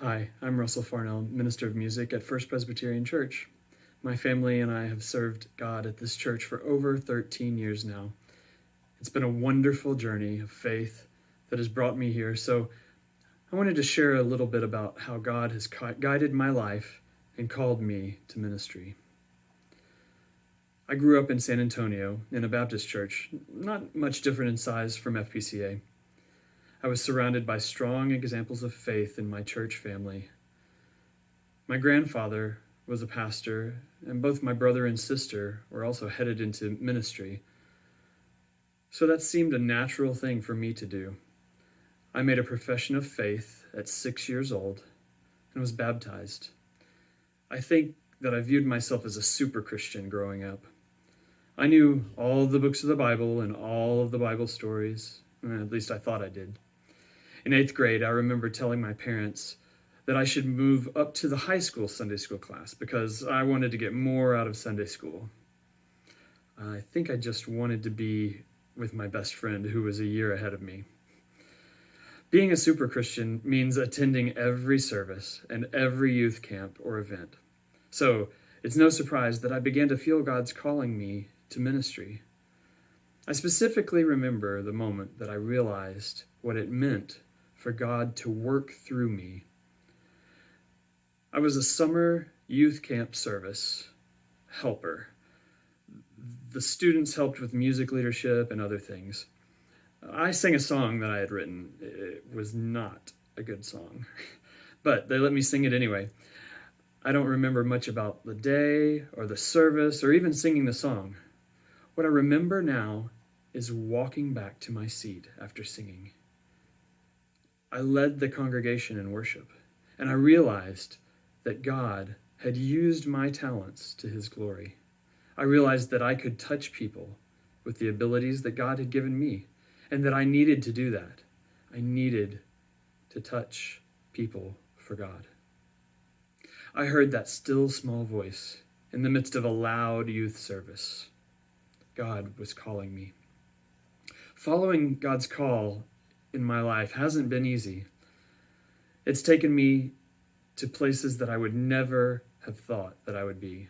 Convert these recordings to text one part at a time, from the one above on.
Hi, I'm Russell Farnell, minister of music at First Presbyterian Church. My family and I have served God at this church for over 13 years now. It's been a wonderful journey of faith that has brought me here, so I wanted to share a little bit about how God has guided my life and called me to ministry. I grew up in San Antonio in a Baptist church, not much different in size from FPCA. I was surrounded by strong examples of faith in my church family. My grandfather was a pastor, and both my brother and sister were also headed into ministry. So that seemed a natural thing for me to do. I made a profession of faith at 6 years old and was baptized. I think that I viewed myself as a super Christian growing up. I knew all the books of the Bible and all of the Bible stories, at least I thought I did. In 8th grade, I remember telling my parents that I should move up to the high school Sunday school class because I wanted to get more out of Sunday school. I think I just wanted to be with my best friend who was a year ahead of me. Being a super Christian means attending every service and every youth camp or event. So it's no surprise that I began to feel God's calling me to ministry. I specifically remember the moment that I realized what it meant for God to work through me. I was a summer youth camp service helper. The students helped with music leadership and other things. I sang a song that I had written. It was not a good song, but they let me sing it anyway. I don't remember much about the day or the service or even singing the song. What I remember now is walking back to my seat after singing. I led the congregation in worship, and I realized that God had used my talents to his glory. I realized that I could touch people with the abilities that God had given me, and that I needed to do that. I needed to touch people for God. I heard that still small voice in the midst of a loud youth service. God was calling me. Following God's call in my life hasn't been easy. It's taken me to places that I would never have thought that I would be.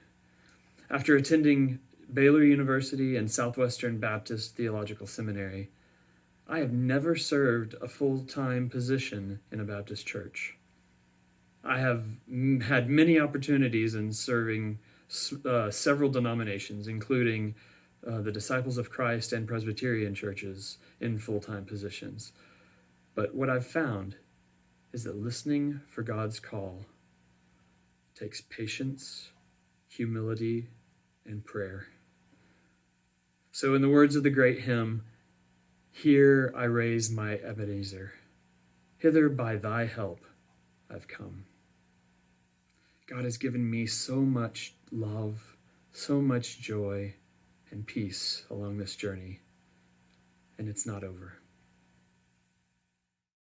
After attending Baylor University and Southwestern Baptist Theological Seminary, I have never served a full-time position in a Baptist church. I have had many opportunities in serving several denominations, including the Disciples of Christ and Presbyterian churches in full-time positions. But what I've found is that listening for God's call takes patience, humility, and prayer. So in the words of the great hymn, "Here I raise my Ebenezer, hither by thy help I've come." God has given me so much love, so much joy, and peace along this journey, and it's not over.